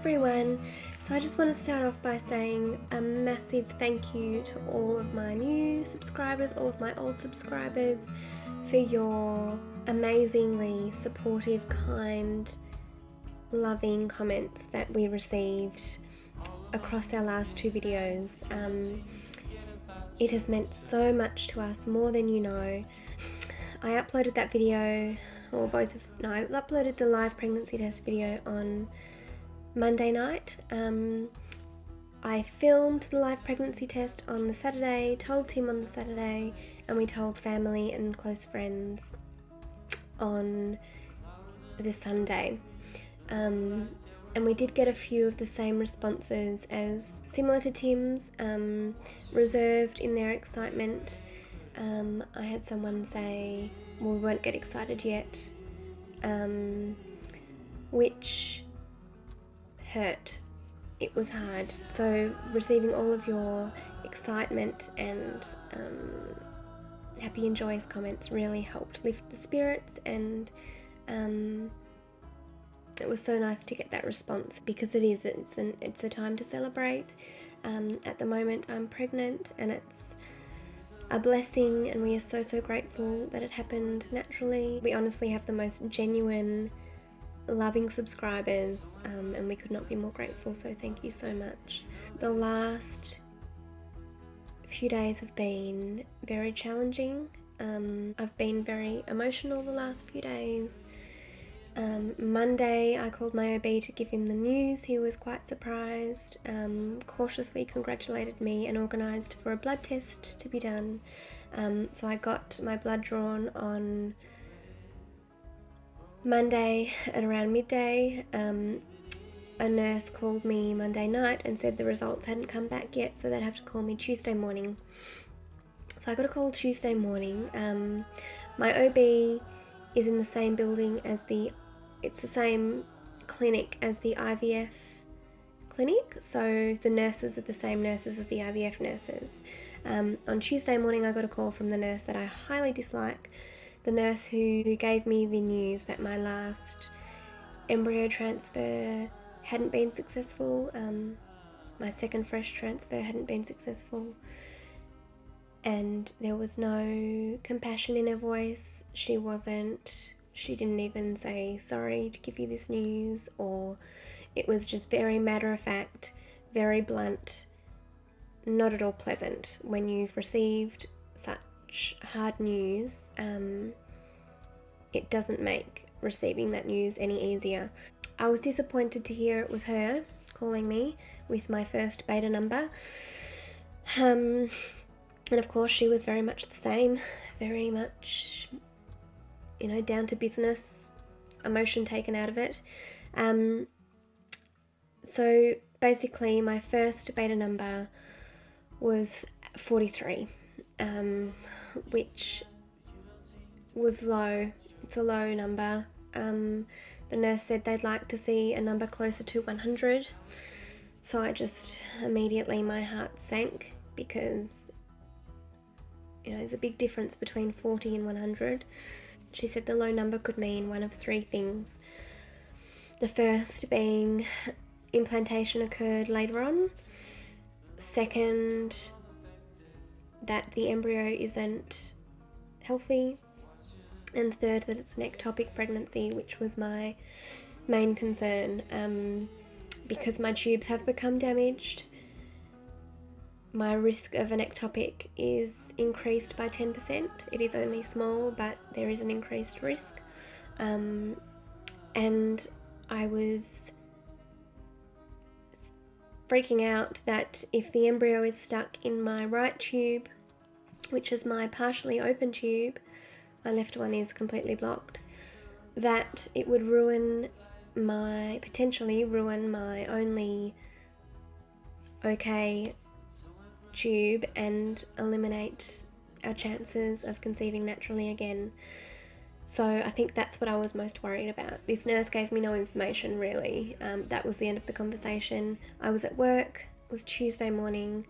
everyone. So I just want to start off by saying a massive thank you to all of my new subscribers, all of my old subscribers, for your amazingly supportive, kind, loving comments that we received across our last two videos. It has meant so much to us, more than you know. I uploaded that video, I uploaded the live pregnancy test video on Monday night. I filmed the live pregnancy test on the Saturday, told Tim on the Saturday, and we told family and close friends on the Sunday. And we did get a few of the same responses as similar to Tim's, reserved in their excitement. I had someone say, well, we won't get excited yet, which hurt. It was hard. So receiving all of your excitement and happy and joyous comments really helped lift the spirits, and it was so nice to get that response, because it's a time to celebrate. At the moment I'm pregnant, and it's a blessing, and we are so grateful that it happened naturally. We honestly have the most genuine, loving subscribers, and we could not be more grateful, so thank you so much. The last few days have been very challenging. I've been very emotional the last few days. Monday I called my OB to give him the news. He was quite surprised, cautiously congratulated me, and organised for a blood test to be done. So I got my blood drawn on Monday at around midday. A nurse called me Monday night and said the results hadn't come back yet, so they'd have to call me Tuesday morning. So I got a call Tuesday morning. My OB is in the same building as it's the same clinic as the IVF clinic, so the nurses are the same nurses as the IVF nurses. On Tuesday morning I got a call from the nurse that I highly dislike, the nurse who gave me the news that my last embryo transfer hadn't been successful. My second fresh transfer hadn't been successful, and there was no compassion in her voice. She didn't even say sorry to give you this news, or it was just very matter of fact, very blunt, not at all pleasant. When you've received such hard news, it doesn't make receiving that news any easier. I was disappointed to hear it was her calling me with my first beta number. And of course she was very much the same, very much, down to business, emotion taken out of it. So basically my first beta number was 43, which was low. It's a low number. The nurse said they'd like to see a number closer to 100. So I just immediately, my heart sank, because there's a big difference between 40 and 100. She said the low number could mean one of three things. The first being implantation occurred later on. Second, that the embryo isn't healthy. And third, that it's an ectopic pregnancy, which was my main concern. Because my tubes have become damaged, my risk of an ectopic is increased by 10%. It is only small, but there is an increased risk. And I was freaking out that if the embryo is stuck in my right tube, which is my partially open tube, my left one is completely blocked, that it would potentially ruin my only okay tube and eliminate our chances of conceiving naturally again. So I think that's what I was most worried about. This nurse gave me no information, really. That was the end of the conversation. I was at work. It was Tuesday morning.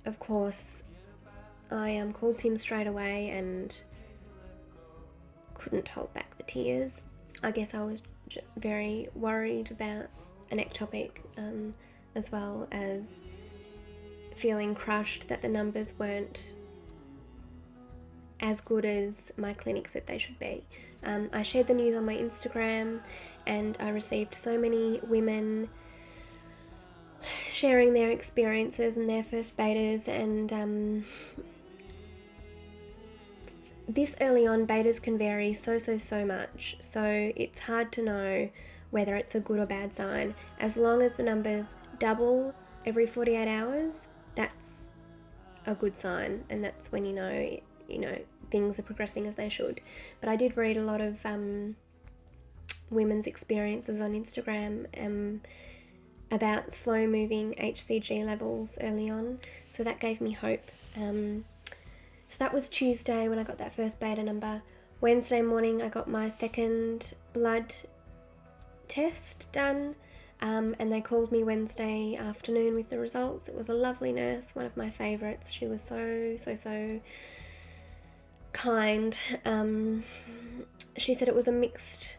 Of course, I called Tim straight away and couldn't hold back the tears. I guess I was very worried about an ectopic, as well as feeling crushed that the numbers weren't as good as my clinic said they should be. I shared the news on my Instagram, and I received so many women sharing their experiences and their first betas, and this early on, betas can vary so much, so it's hard to know whether it's a good or bad sign. As long as the numbers double every 48 hours, that's a good sign, and that's when you know things are progressing as they should. But I did read a lot of women's experiences on Instagram about slow moving HCG levels early on, so that gave me hope. So that was Tuesday when I got that first beta number. Wednesday morning I got my second blood test done, and they called me Wednesday afternoon with the results. It was a lovely nurse, one of my favourites. She was so kind. She said it was a mixed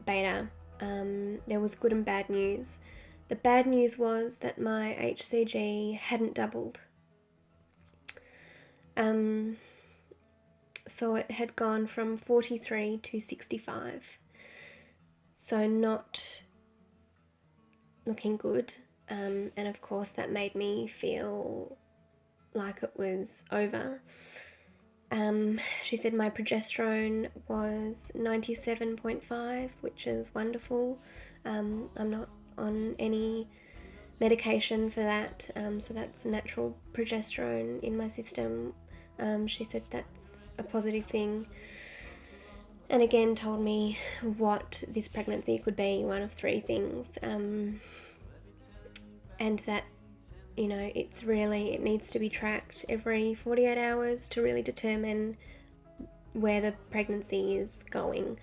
beta. There was good and bad news. The bad news was that my HCG hadn't doubled. So it had gone from 43 to 65. So not looking good. And of course that made me feel like it was over. She said my progesterone was 97.5, which is wonderful. I'm not on any medication for that, so that's natural progesterone in my system. She said that's a positive thing, and again told me what this pregnancy could be, one of three things, and that it needs to be tracked every 48 hours to really determine where the pregnancy is going.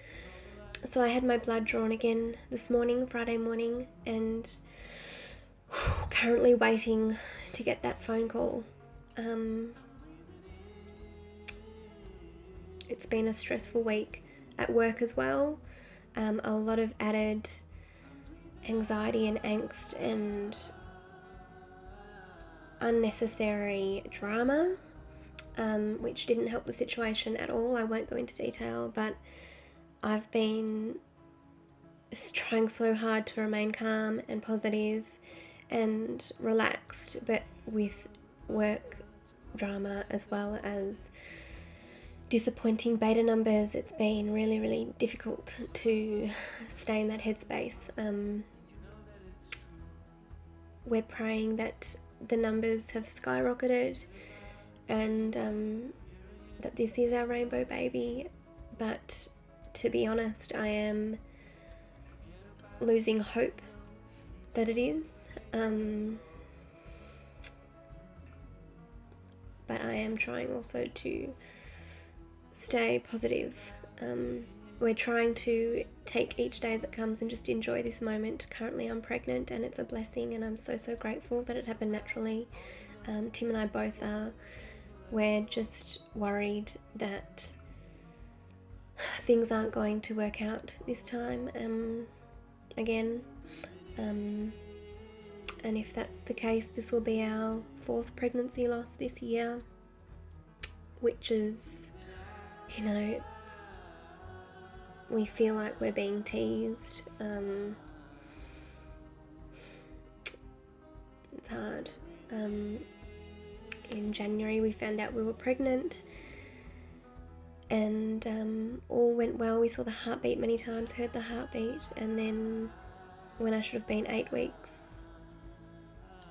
So I had my blood drawn again this morning, Friday morning, and currently waiting to get that phone call. It's been a stressful week at work as well. A lot of added anxiety and angst and unnecessary drama, which didn't help the situation at all. I won't go into detail, but I've been trying so hard to remain calm and positive and relaxed, but with work drama as well as disappointing beta numbers, it's been really difficult to stay in that headspace. We're praying that the numbers have skyrocketed and that this is our rainbow baby, but to be honest, I am losing hope that it is, but I am trying also to stay positive. We're trying to take each day as it comes and just enjoy this moment. Currently I'm pregnant and it's a blessing, and I'm so grateful that it happened naturally. Tim and I both are. We're just worried that things aren't going to work out this time again, and if that's the case, this will be our 4th pregnancy loss this year, which is, we feel like we're being teased. It's hard. In January we found out we were pregnant, and all went well. We saw the heartbeat many times, heard the heartbeat, and then when I should have been 8 weeks,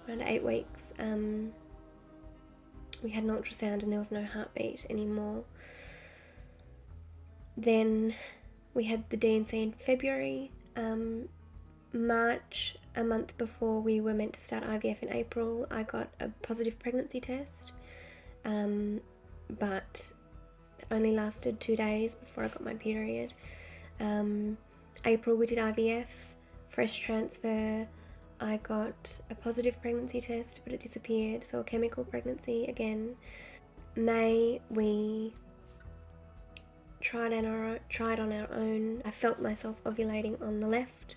around 8 weeks, we had an ultrasound and there was no heartbeat anymore. Then we had the D&C in February. March, a month before we were meant to start IVF in April, I got a positive pregnancy test, but it only lasted 2 days before I got my period. April we did IVF, fresh transfer. I got a positive pregnancy test, but it disappeared, so a chemical pregnancy again. May we tried on our own. I felt myself ovulating on the left,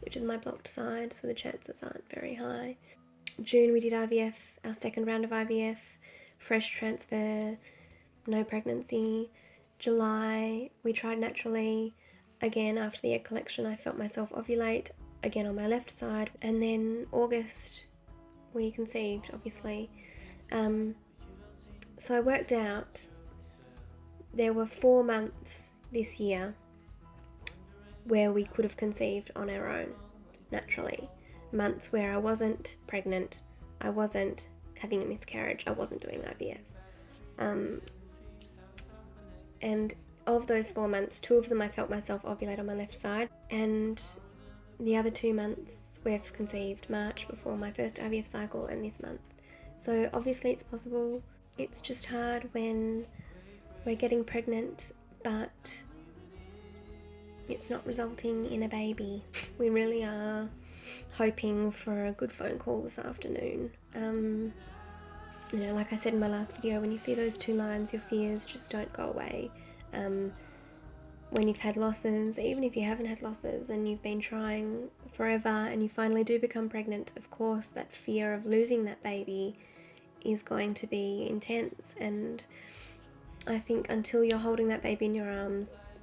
which is my blocked side, so the chances aren't very high. June we did IVF, our second round of IVF, fresh transfer, no pregnancy. July we tried naturally. Again, after the egg collection, I felt myself ovulate, again on my left side. And then August, we conceived, obviously. So I worked out there were 4 months this year where we could have conceived on our own, naturally. Months where I wasn't pregnant, I wasn't having a miscarriage, I wasn't doing IVF. And of those 4 months, 2 of them I felt myself ovulate on my left side, and the other 2 months we've conceived, March before my first IVF cycle and this month. So obviously it's possible. It's just hard when we're getting pregnant but it's not resulting in a baby. We really are hoping for a good phone call this afternoon. You know, like I said in my last video, when you see those 2 lines, your fears just don't go away. When you've had losses, even if you haven't had losses and you've been trying forever and you finally do become pregnant, of course that fear of losing that baby is going to be intense, and I think until you're holding that baby in your arms,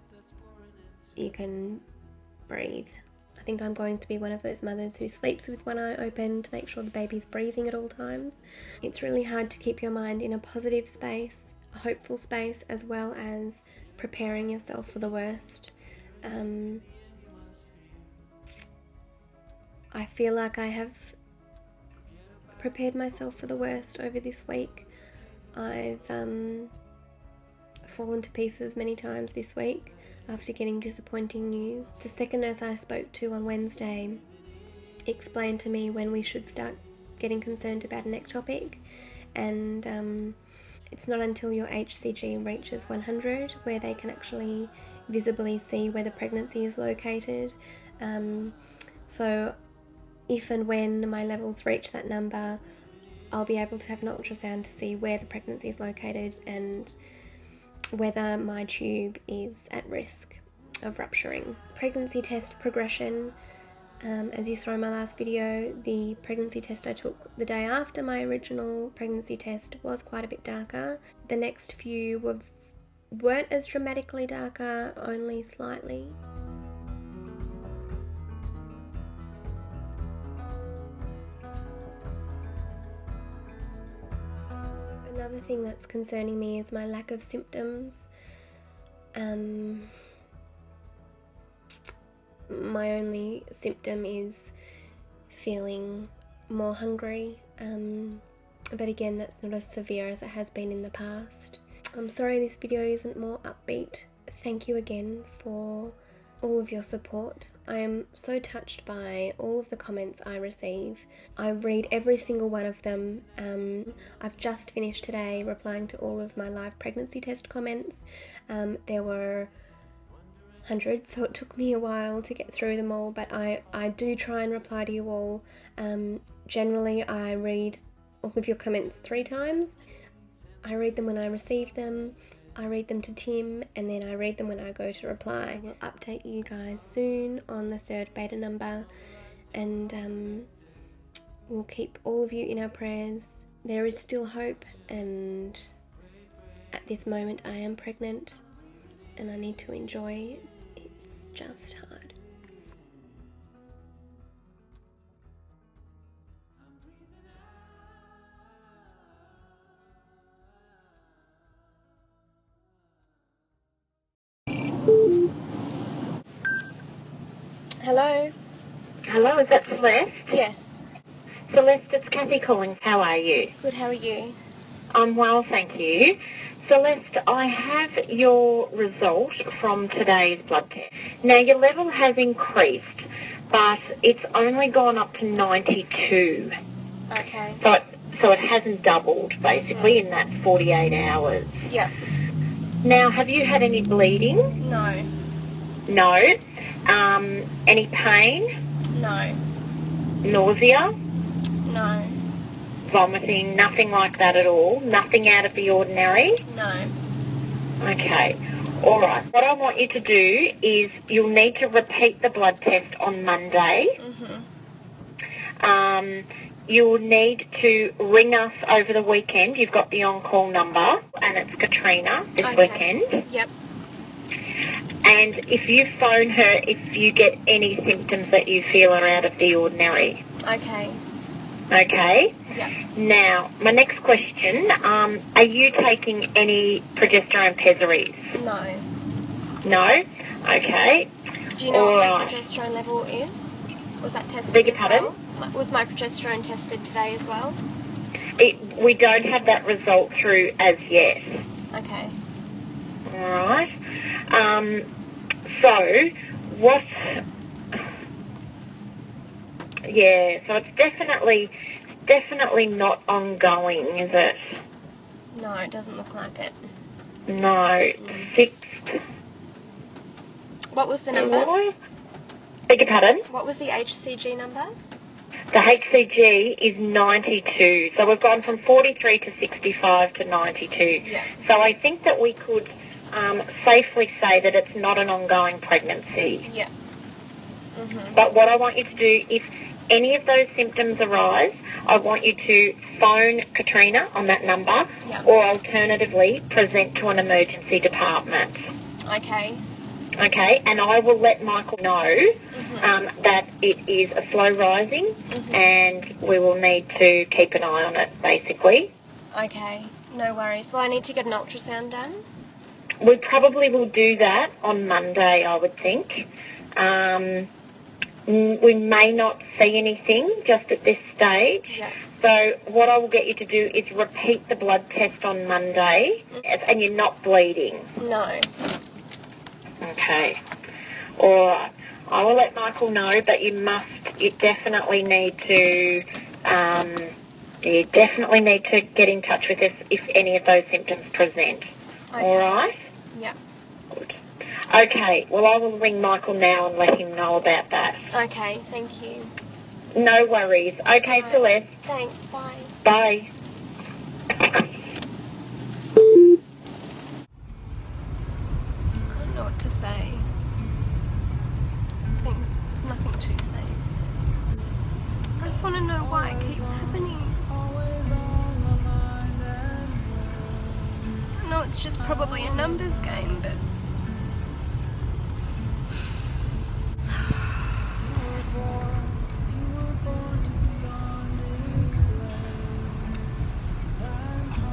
you can breathe. I think I'm going to be one of those mothers who sleeps with one eye open to make sure the baby's breathing at all times. It's really hard to keep your mind in a positive space, a hopeful space, as well as preparing yourself for the worst. I feel like I have prepared myself for the worst over this week. I've fallen to pieces many times this week after getting disappointing news. The second nurse I spoke to on Wednesday explained to me when we should start getting concerned about an ectopic, and it's not until your HCG reaches 100 where they can actually visibly see where the pregnancy is located. So if and when my levels reach that number, I'll be able to have an ultrasound to see where the pregnancy is located and whether my tube is at risk of rupturing. Pregnancy test progression. As you saw in my last video, the pregnancy test I took the day after my original pregnancy test was quite a bit darker. The next few weren't as dramatically darker, only slightly. Another thing that's concerning me is my lack of symptoms. My only symptom is feeling more hungry, but again that's not as severe as it has been in the past. I'm sorry this video isn't more upbeat. Thank you again for all of your support. I am so touched by all of the comments I receive. I read every single one of them. I've just finished today replying to all of my live pregnancy test comments. There were hundreds, so it took me a while to get through them all, but I do try and reply to you all. Generally I read all of your comments 3 times. I read them when I receive them, I read them to Tim, and then I read them when I go to reply. I will update you guys soon on the 3rd beta number, and we'll keep all of you in our prayers. There is still hope, and at this moment I am pregnant and I need to enjoy. It's just hard. Hello? Hello, is that Celeste? Yes. Celeste, it's Kathy calling. How are you? Good, how are you? I'm well, thank you. Celeste, I have your result from today's blood test. Now, your level has increased, but it's only gone up to 92. Okay. So it hasn't doubled, basically, in that 48 hours. Yep. Now, have you had any bleeding? No. No. Any pain? No. Nausea? No. Vomiting? Nothing like that at all? Nothing out of the ordinary? No. Okay. All right. What I want you to do is you'll need to repeat the blood test on Monday. You'll need to ring us over the weekend. You've got the on-call number, and it's Katrina this weekend. Yep. And if you phone her, if you get any symptoms that you feel are out of the ordinary. Okay. Okay? Yep. Now, my next question, are you taking any progesterone pessaries? No. No? Okay. Do you know what my progesterone level is? Was that tested Beg your as pardon? well? Was my progesterone tested today as well? We don't have that result through as yet. Okay. All right. So, what... Yeah, so it's definitely not ongoing, is it? No, it doesn't look like it. No. 6... What was the number? Beg your pardon? What was the HCG number? The HCG is 92. So we've gone from 43 to 65 to 92. Yeah. So I think that we could safely say that it's not an ongoing pregnancy. Yeah. But what I want you to do, if any of those symptoms arise, I want you to phone Katrina on that number, or alternatively present to an emergency department. Okay. Okay, and I will let Michael know that it is a slow rising and we will need to keep an eye on it, basically. Okay, no worries. Well, I need to get an ultrasound done. We probably will do that on Monday, I would think. We may not see anything just at this stage. Yeah. So what I will get you to do is repeat the blood test on Monday, and you're not bleeding. No. Okay. All right. I will let Michael know, but you definitely need to get in touch with us if any of those symptoms present. Okay. All right? Yeah. Good. Okay. Well, I will ring Michael now and let him know about that. Okay, thank you. No worries. Okay, Bye. Celeste. Thanks, bye. Bye. I don't know what to say. There's nothing to say. I just want to know why it keeps happening. I know it's just probably a numbers game, but...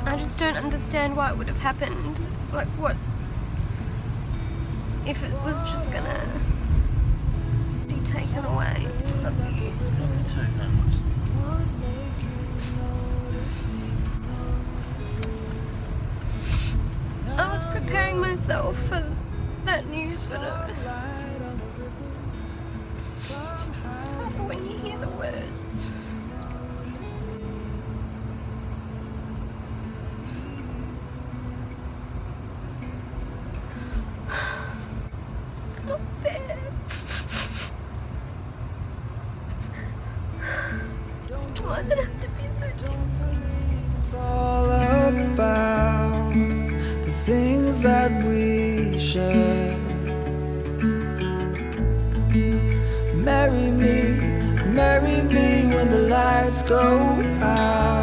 I just don't understand why it would have happened. Like, what if it was just gonna be taken away? I was preparing myself for that news, but so for when you hear the worst. It's not fair. Why does it have to be so different? It's all about the things that we share. Marry me when the lights go out.